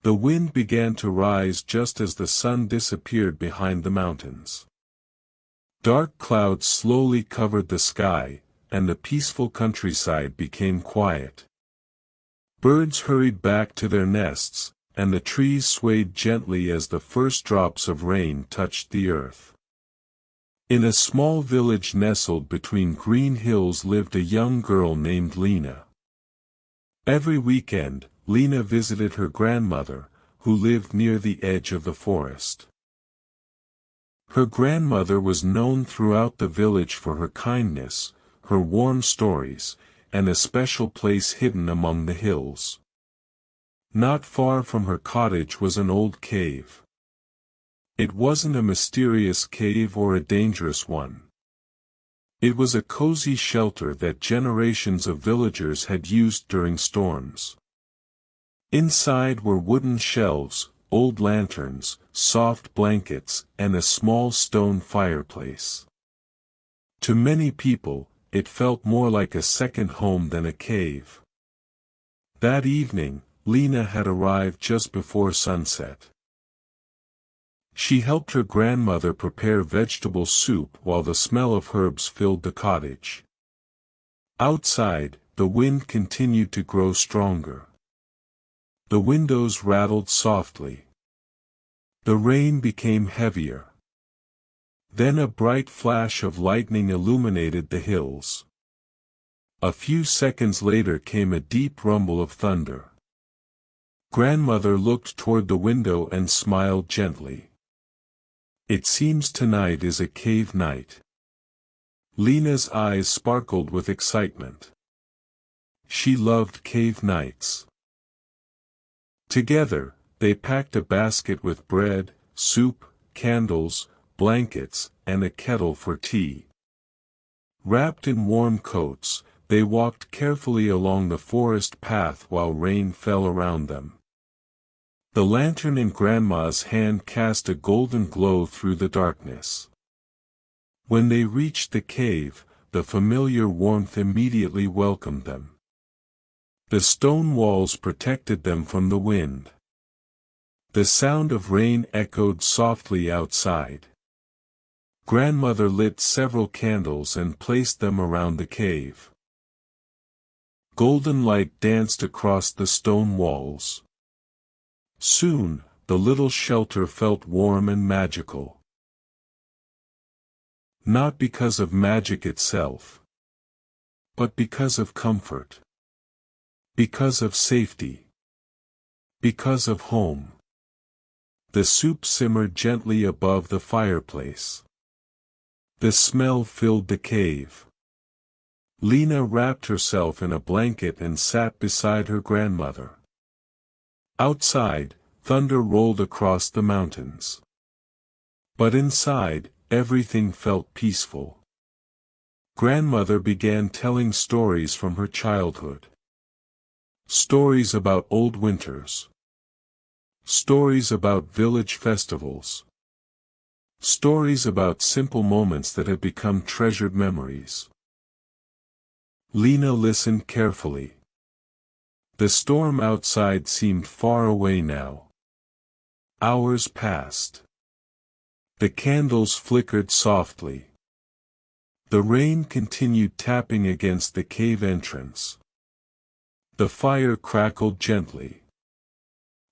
The wind began to rise just as the sun disappeared behind the mountains. Dark clouds slowly covered the sky, and the peaceful countryside became quiet. Birds hurried back to their nests, and the trees swayed gently as the first drops of rain touched the earth. In a small village nestled between green hills lived a young girl named Lina. Every weekend, Lina visited her grandmother, who lived near the edge of the forest. Her grandmother was known throughout the village for her kindness, her warm stories, and a special place hidden among the hills. Not far from her cottage was an old cave. It wasn't a mysterious cave or a dangerous one. It was a cozy shelter that generations of villagers had used during storms. Inside were wooden shelves, old lanterns, soft blankets, and a small stone fireplace. To many people, it felt more like a second home than a cave. That evening, Lina had arrived just before sunset. She helped her grandmother prepare vegetable soup while the smell of herbs filled the cottage. Outside, the wind continued to grow stronger. The windows rattled softly. The rain became heavier. Then a bright flash of lightning illuminated the hills. A few seconds later came a deep rumble of thunder. Grandmother looked toward the window and smiled gently. "It seems tonight is a cave night." Lina's eyes sparkled with excitement. She loved cave nights. Together, they packed a basket with bread, soup, candles, blankets, and a kettle for tea. Wrapped in warm coats, they walked carefully along the forest path while rain fell around them. The lantern in Grandma's hand cast a golden glow through the darkness. When they reached the cave, the familiar warmth immediately welcomed them. The stone walls protected them from the wind. The sound of rain echoed softly outside. Grandmother lit several candles and placed them around the cave. Golden light danced across the stone walls. Soon, the little shelter felt warm and magical. Not because of magic itself, but because of comfort. Because of safety. Because of home. The soup simmered gently above the fireplace. The smell filled the cave. Lina wrapped herself in a blanket and sat beside her grandmother. Outside, thunder rolled across the mountains. But inside, everything felt peaceful. Grandmother began telling stories from her childhood. Stories about old winters. Stories about village festivals. Stories about simple moments that had become treasured memories. Lina listened carefully. The storm outside seemed far away now. Hours passed. The candles flickered softly. The rain continued tapping against the cave entrance. The fire crackled gently.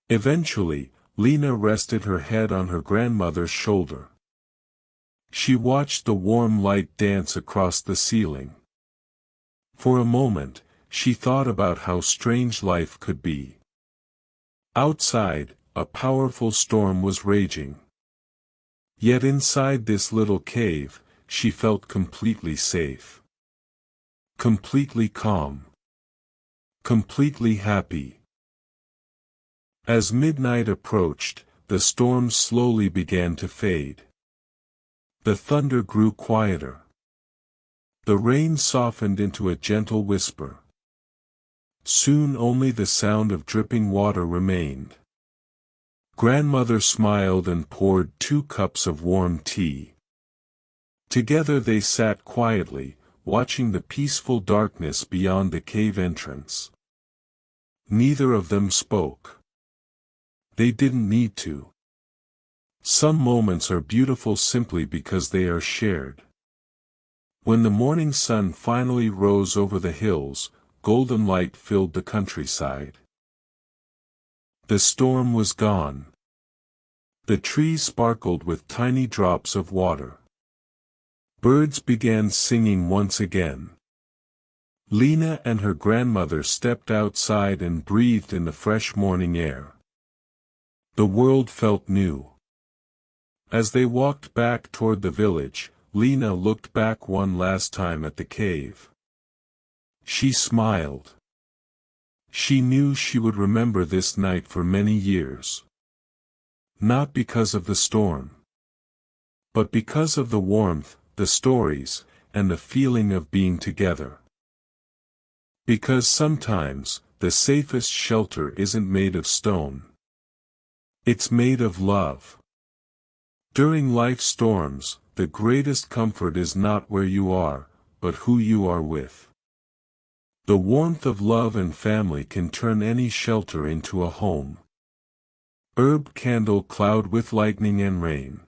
Eventually, Lina rested her head on her grandmother's shoulder. She watched the warm light dance across the ceiling. For a moment, she thought about how strange life could be. Outside, a powerful storm was raging. Yet inside this little cave, she felt completely safe. Completely calm. Completely happy. As midnight approached, the storm slowly began to fade. The thunder grew quieter. The rain softened into a gentle whisper. Soon only the sound of dripping water remained. Grandmother smiled and poured 2 cups of warm tea. Together they sat quietly, watching the peaceful darkness beyond the cave entrance. Neither of them spoke. They didn't need to. Some moments are beautiful simply because they are shared. When the morning sun finally rose over the hills, golden light filled the countryside. The storm was gone. The trees sparkled with tiny drops of water. Birds began singing once again. Lina and her grandmother stepped outside and breathed in the fresh morning air. The world felt new. As they walked back toward the village, Lina looked back one last time at the cave. She smiled. She knew she would remember this night for many years. Not because of the storm, but because of the warmth, the stories, and the feeling of being together. Because sometimes, the safest shelter isn't made of stone. It's made of love. During life's storms, the greatest comfort is not where you are, but who you are with. The warmth of love and family can turn any shelter into a home. Herb candle cloud with lightning and rain.